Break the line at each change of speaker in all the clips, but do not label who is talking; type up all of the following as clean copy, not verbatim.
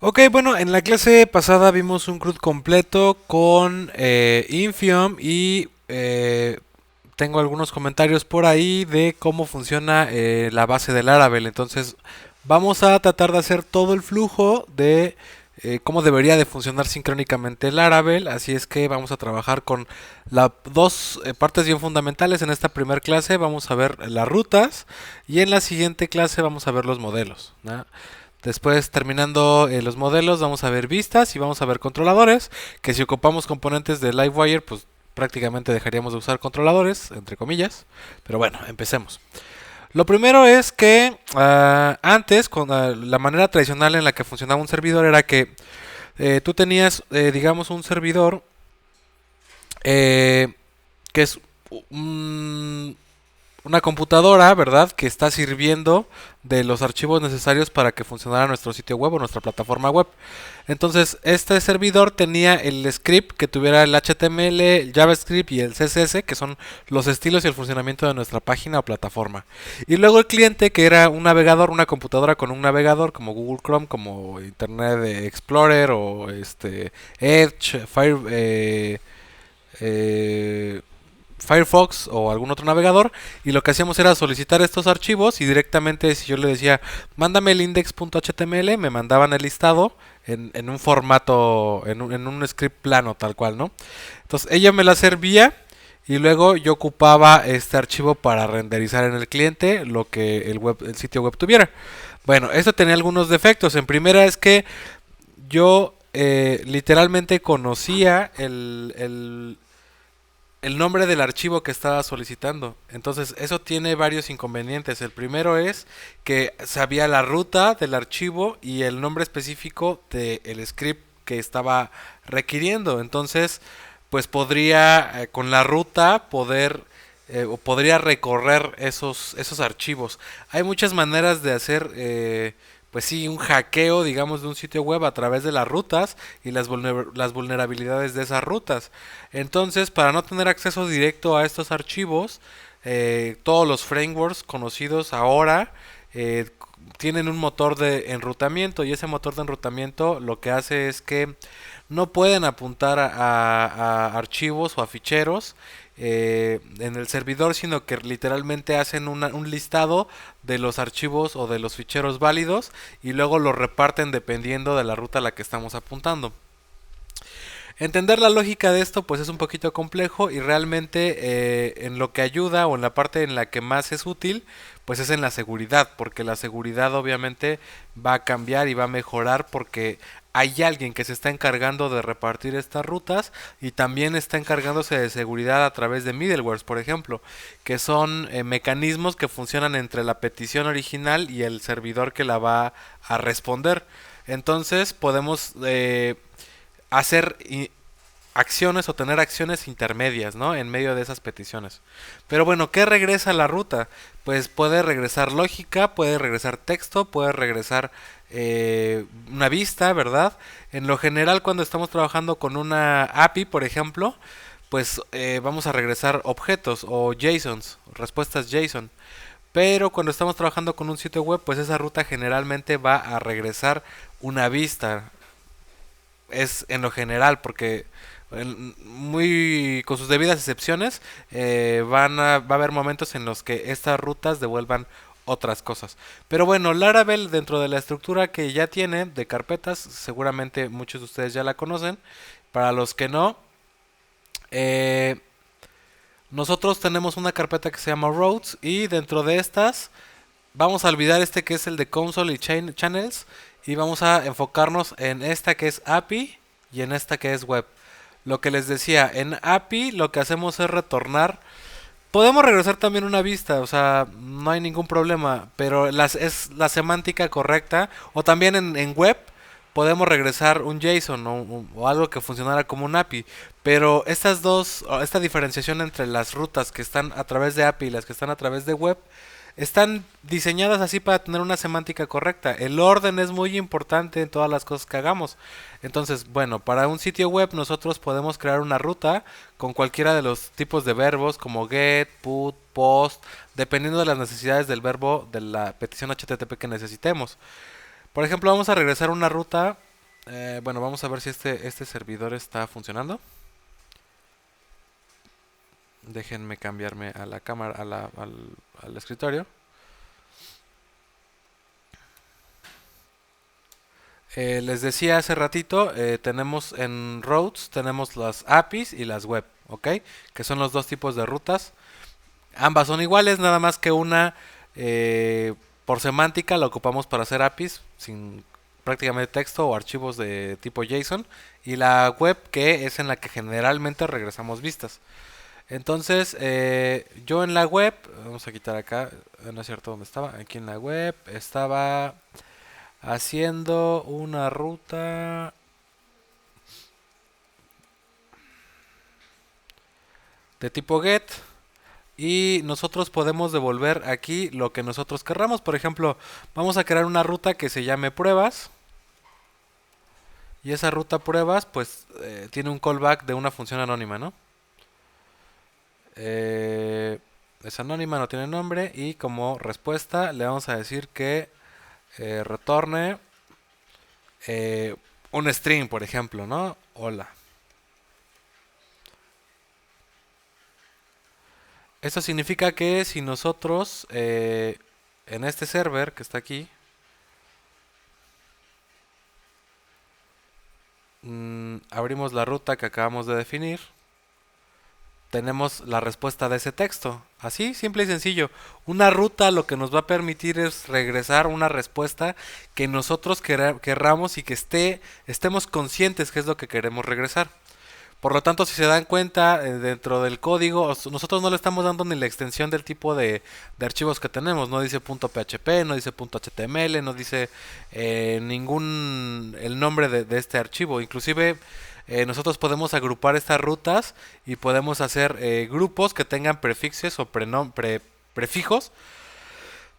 Ok, bueno, en la clase pasada vimos un CRUD completo con Infiom y tengo algunos comentarios por ahí de cómo funciona la base del Laravel. Entonces, vamos a tratar de hacer todo el flujo de cómo debería de funcionar sincrónicamente el Laravel. Así es que vamos a trabajar con las dos partes bien fundamentales. En esta primera clase vamos a ver las rutas y en la siguiente clase vamos a ver los modelos, ¿no? Después, terminando los modelos, vamos a ver vistas y vamos a ver controladores, que si ocupamos componentes de Livewire, pues prácticamente dejaríamos de usar controladores, entre comillas. Pero bueno, empecemos. Lo primero es que antes, con la manera tradicional en la que funcionaba un servidor era que tú tenías, digamos, un servidor eh, que es un, una computadora, ¿verdad? Que está sirviendo de los archivos necesarios para que funcionara nuestro sitio web o nuestra plataforma web. Entonces, este servidor tenía el script que tuviera el HTML, el JavaScript y el CSS, que son los estilos y el funcionamiento de nuestra página o plataforma. Y luego el cliente, que era un navegador, una computadora con un navegador como Google Chrome, como Internet Explorer o Edge, eh, Firefox o algún otro navegador, y lo que hacíamos era solicitar estos archivos y directamente si yo le decía mándame el index.html me mandaban el listado en un formato, en un script plano tal cual, ¿no? Entonces ella me la servía y luego yo ocupaba este archivo para renderizar en el cliente lo que el sitio web tuviera. Bueno, esto tenía algunos defectos. En primera es que yo literalmente conocía el nombre del archivo que estaba solicitando. Entonces, eso tiene varios inconvenientes. El primero es que sabía la ruta del archivo y el nombre específico del script que estaba requiriendo. Entonces, pues podría con la ruta poder o podría recorrer esos archivos. Hay muchas maneras de hacer pues sí, un hackeo, digamos, de un sitio web a través de las rutas y las vulnerabilidades de esas rutas. Entonces, para no tener acceso directo a estos archivos, todos los frameworks conocidos ahora tienen un motor de enrutamiento y ese motor de enrutamiento lo que hace es que no pueden apuntar a archivos o a ficheros en el servidor, sino que literalmente hacen un listado de los archivos o de los ficheros válidos y luego los reparten dependiendo de la ruta a la que estamos apuntando. Entender la lógica de esto pues es un poquito complejo y realmente en lo que ayuda o en la parte en la que más es útil pues es en la seguridad, porque la seguridad obviamente va a cambiar y va a mejorar porque hay alguien que se está encargando de repartir estas rutas y también está encargándose de seguridad a través de middlewares, por ejemplo, que son mecanismos que funcionan entre la petición original y el servidor que la va a responder. Entonces podemos hacer acciones o tener acciones intermedias, ¿no? En medio de esas peticiones. Pero bueno, ¿qué regresa a la ruta? Pues puede regresar lógica, puede regresar texto, puede regresar una vista, ¿verdad? En lo general, cuando estamos trabajando con una API, por ejemplo, pues vamos a regresar objetos o JSONs, respuestas JSON. Pero cuando estamos trabajando con un sitio web, pues esa ruta generalmente va a regresar una vista, es en lo general, porque muy con sus debidas excepciones va a haber momentos en los que estas rutas devuelvan otras cosas. Pero bueno, Laravel dentro de la estructura que ya tiene de carpetas, seguramente muchos de ustedes ya la conocen. Para los que no, eh, nosotros tenemos una carpeta que se llama Roads y dentro de estas vamos a olvidar este que es el de console y channels y vamos a enfocarnos en esta que es API y en esta que es web. Lo que les decía, en API lo que hacemos es retornar. Podemos regresar también una vista, o sea, no hay ningún problema, pero es la semántica correcta. O también en web podemos regresar un JSON o algo que funcionara como un API. Pero estas dos, esta diferenciación entre las rutas que están a través de API y las que están a través de web, están diseñadas así para tener una semántica correcta. El orden es muy importante en todas las cosas que hagamos. Entonces, bueno, para un sitio web nosotros podemos crear una ruta con cualquiera de los tipos de verbos como get, put, post, dependiendo de las necesidades del verbo de la petición HTTP que necesitemos. Por ejemplo, vamos a regresar una ruta. Bueno, vamos a ver si este servidor está funcionando. Déjenme cambiarme a la cámara, al escritorio. Les decía hace ratito, tenemos en routes, tenemos las APIs y las web, ¿ok? Que son los dos tipos de rutas. Ambas son iguales, nada más que una por semántica la ocupamos para hacer APIs sin prácticamente texto o archivos de tipo JSON. Y la web que es en la que generalmente regresamos vistas. Entonces, yo en la web, vamos a quitar acá, no es cierto dónde estaba, aquí en la web estaba haciendo una ruta de tipo get y nosotros podemos devolver aquí lo que nosotros querramos. Por ejemplo, vamos a crear una ruta que se llame pruebas y esa ruta pruebas pues tiene un callback de una función anónima, ¿no? Eh, es anónima, no tiene nombre y como respuesta le vamos a decir que retorne eh, un string, por ejemplo, ¿no? Hola. Esto significa que si nosotros en este server que está aquí abrimos la ruta que acabamos de definir, tenemos la respuesta de ese texto. Así, simple y sencillo. Una ruta lo que nos va a permitir es regresar una respuesta que nosotros querramos y que estemos conscientes que es lo que queremos regresar. Por lo tanto, si se dan cuenta, dentro del código, nosotros no le estamos dando ni la extensión del tipo de archivos que tenemos. No dice .php, no dice .html, no dice el nombre de este archivo. Inclusive, nosotros podemos agrupar estas rutas y podemos hacer grupos que tengan prefixes o prefijos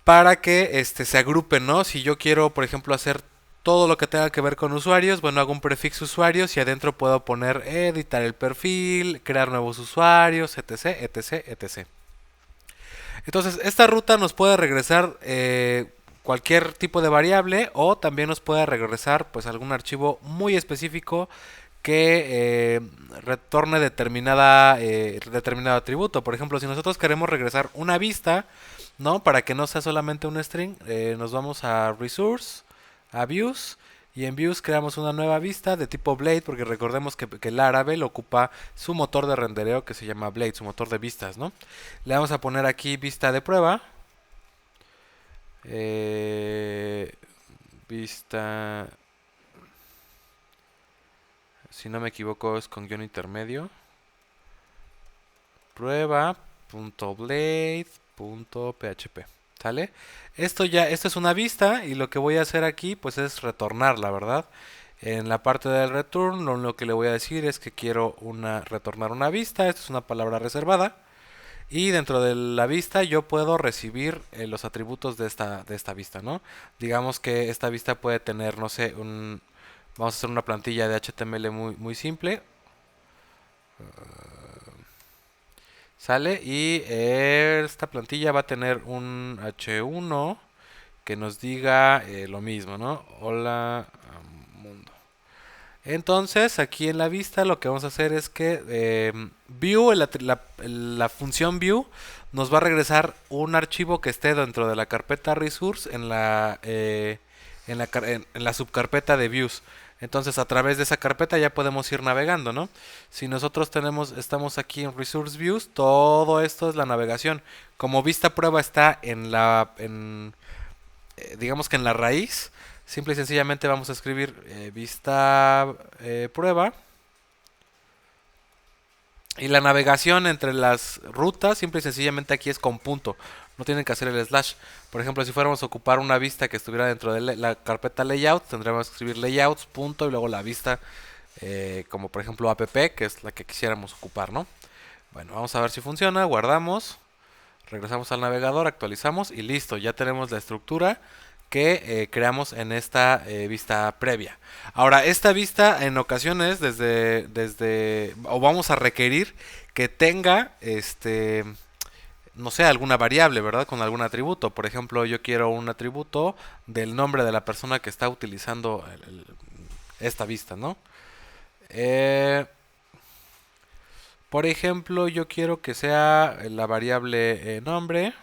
para que se agrupen, ¿no? Si yo quiero, por ejemplo, hacer todo lo que tenga que ver con usuarios, bueno, hago un prefix usuarios y adentro puedo poner editar el perfil, crear nuevos usuarios, etc, etc, etc. Entonces, esta ruta nos puede regresar cualquier tipo de variable o también nos puede regresar pues algún archivo muy específico que retorne determinado atributo. Por ejemplo, si nosotros queremos regresar una vista, ¿no? Para que no sea solamente un string, nos vamos a Resource, a Views, y en Views creamos una nueva vista de tipo Blade, porque recordemos que Laravel ocupa su motor de rendereo que se llama Blade, su motor de vistas, ¿no? Le vamos a poner aquí vista de prueba. Eh, vista, si no me equivoco, es con guión intermedio. Prueba.blade.php. ¿Sale? Esto es una vista y lo que voy a hacer aquí pues es retornarla, ¿verdad? En la parte del return lo que le voy a decir es que quiero retornar una vista, esto es una palabra reservada. Y dentro de la vista yo puedo recibir los atributos de esta vista, ¿no? Digamos que esta vista puede tener, no sé, vamos a hacer una plantilla de HTML muy, muy simple. Sale y esta plantilla va a tener un H1 que nos diga lo mismo, ¿no? Hola mundo. Entonces aquí en la vista lo que vamos a hacer es que view, la función view nos va a regresar un archivo que esté dentro de la carpeta resource en la subcarpeta de views. Entonces a través de esa carpeta ya podemos ir navegando, ¿no? Si nosotros estamos aquí en Resource Views, todo esto es la navegación. Como vista prueba está digamos que en la raíz, simple y sencillamente vamos a escribir vista prueba. Y la navegación entre las rutas, simple y sencillamente aquí es con punto. No tienen que hacer el slash. Por ejemplo, si fuéramos a ocupar una vista que estuviera dentro de la carpeta layout, tendríamos que escribir layouts, punto, y luego la vista, como por ejemplo app, que es la que quisiéramos ocupar, ¿no? Bueno, vamos a ver si funciona. Guardamos, regresamos al navegador, actualizamos y listo. Ya tenemos la estructura que creamos en esta vista previa. Ahora, esta vista en ocasiones o vamos a requerir que tenga no sé, alguna variable, ¿verdad? Con algún atributo. Por ejemplo, yo quiero un atributo del nombre de la persona que está utilizando esta vista, ¿no? Eh, por ejemplo, yo quiero que sea la variable nombre,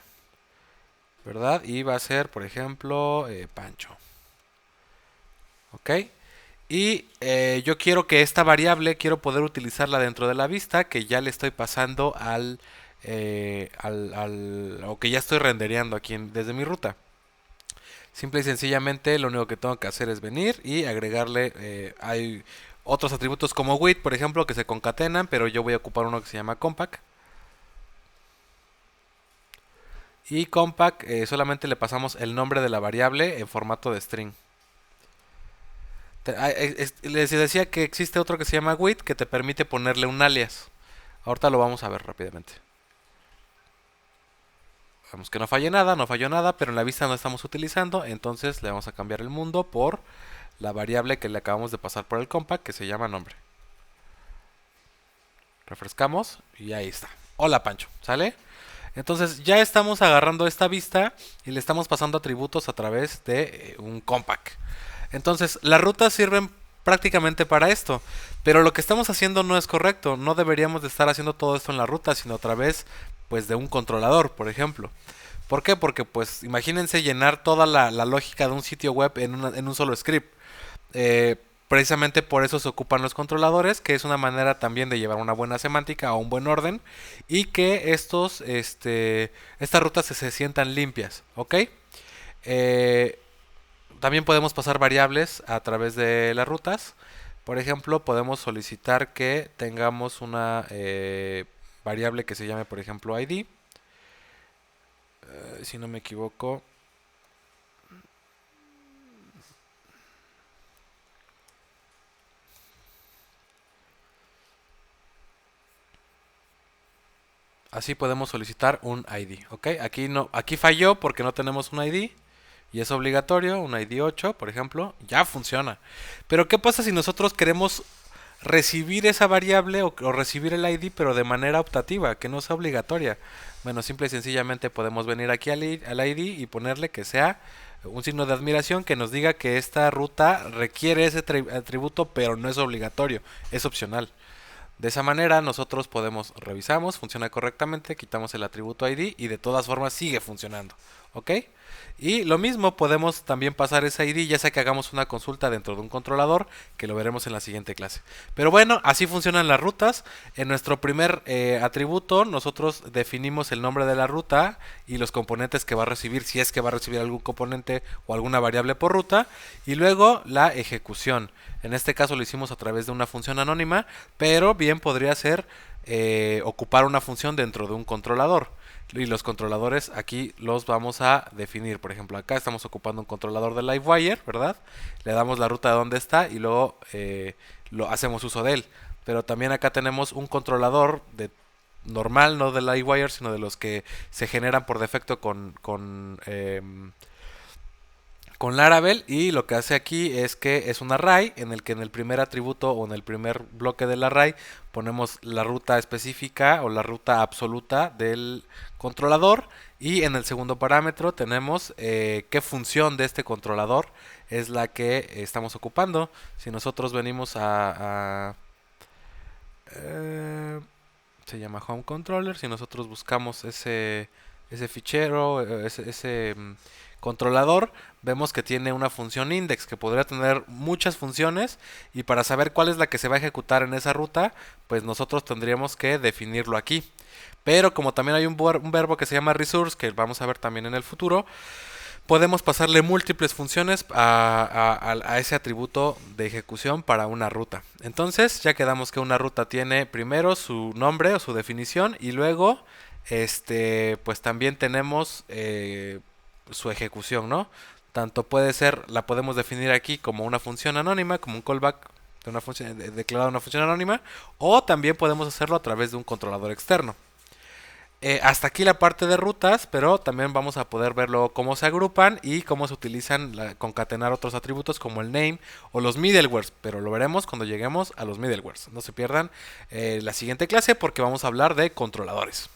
¿verdad? Y va a ser, por ejemplo, Pancho. ¿Ok? Y yo quiero que esta variable, quiero poder utilizarla dentro de la vista, que ya le estoy pasando o que ya estoy rendereando aquí desde mi ruta. Simple y sencillamente lo único que tengo que hacer es venir y agregarle, hay otros atributos como with, por ejemplo, que se concatenan, pero yo voy a ocupar uno que se llama compact. Y compact solamente le pasamos el nombre de la variable en formato de string. Les decía que existe otro que se llama with que te permite ponerle un alias. Ahorita lo vamos a ver rápidamente. Vemos que no falle nada, no falló nada, pero en la vista no estamos utilizando, entonces le vamos a cambiar el mundo por la variable que le acabamos de pasar por el compact, que se llama nombre. Refrescamos y ahí está. Hola Pancho, ¿sale? Entonces ya estamos agarrando esta vista y le estamos pasando atributos a través de un compact. Entonces las rutas sirven prácticamente para esto, pero lo que estamos haciendo no es correcto. No deberíamos de estar haciendo todo esto en la ruta, sino a través pues de un controlador, por ejemplo. ¿Por qué? Porque pues imagínense llenar toda la lógica de un sitio web en un solo script. Eh, Precisamente por eso se ocupan los controladores, que es una manera también de llevar una buena semántica o un buen orden y que estas rutas se sientan limpias, ¿ok? Eh, También podemos pasar variables a través de las rutas. Por ejemplo, podemos solicitar que tengamos una variable que se llame, por ejemplo, ID. Si no me equivoco. Así podemos solicitar un ID, ¿ok? Aquí falló porque no tenemos un ID y es obligatorio, un ID 8, por ejemplo, ya funciona. Pero ¿qué pasa si nosotros queremos recibir esa variable o recibir el ID pero de manera optativa, que no sea obligatoria? Bueno, simple y sencillamente podemos venir aquí al ID y ponerle que sea un signo de admiración que nos diga que esta ruta requiere ese atributo pero no es obligatorio, es opcional. De esa manera nosotros revisamos, funciona correctamente, quitamos el atributo ID y de todas formas sigue funcionando. ¿Ok? Y lo mismo podemos también pasar ese ID ya sea que hagamos una consulta dentro de un controlador, que lo veremos en la siguiente clase. Pero bueno, así funcionan las rutas. En nuestro primer atributo nosotros definimos el nombre de la ruta y los componentes que va a recibir, si es que va a recibir algún componente o alguna variable por ruta. Y luego la ejecución. En este caso lo hicimos a través de una función anónima, pero bien podría ser ocupar una función dentro de un controlador. Y los controladores aquí los vamos a definir. Por ejemplo, acá estamos ocupando un controlador de Livewire, ¿verdad? Le damos la ruta de donde está y luego lo hacemos uso de él. Pero también acá tenemos un controlador normal, no de Livewire, sino de los que se generan por defecto con Laravel, y lo que hace aquí es que es un array en el que en el primer atributo o en el primer bloque del array ponemos la ruta específica o la ruta absoluta del controlador, y en el segundo parámetro tenemos qué función de este controlador es la que estamos ocupando. Si nosotros venimos se llama home controller, si nosotros buscamos ese fichero, ese controlador, vemos que tiene una función index que podría tener muchas funciones, y para saber cuál es la que se va a ejecutar en esa ruta, pues nosotros tendríamos que definirlo aquí. Pero como también hay un verbo que se llama resource, que vamos a ver también en el futuro, podemos pasarle múltiples funciones a ese atributo de ejecución para una ruta. Entonces ya quedamos que una ruta tiene primero su nombre o su definición, y luego pues también tenemos su ejecución, ¿no? Tanto puede ser, la podemos definir aquí como una función anónima, como un callback de una función declarada una función anónima, o también podemos hacerlo a través de un controlador externo. Hasta aquí la parte de rutas, pero también vamos a poder ver luego cómo se agrupan y cómo se utilizan concatenar otros atributos como el name o los middlewares, pero lo veremos cuando lleguemos a los middlewares. No se pierdan la siguiente clase porque vamos a hablar de controladores.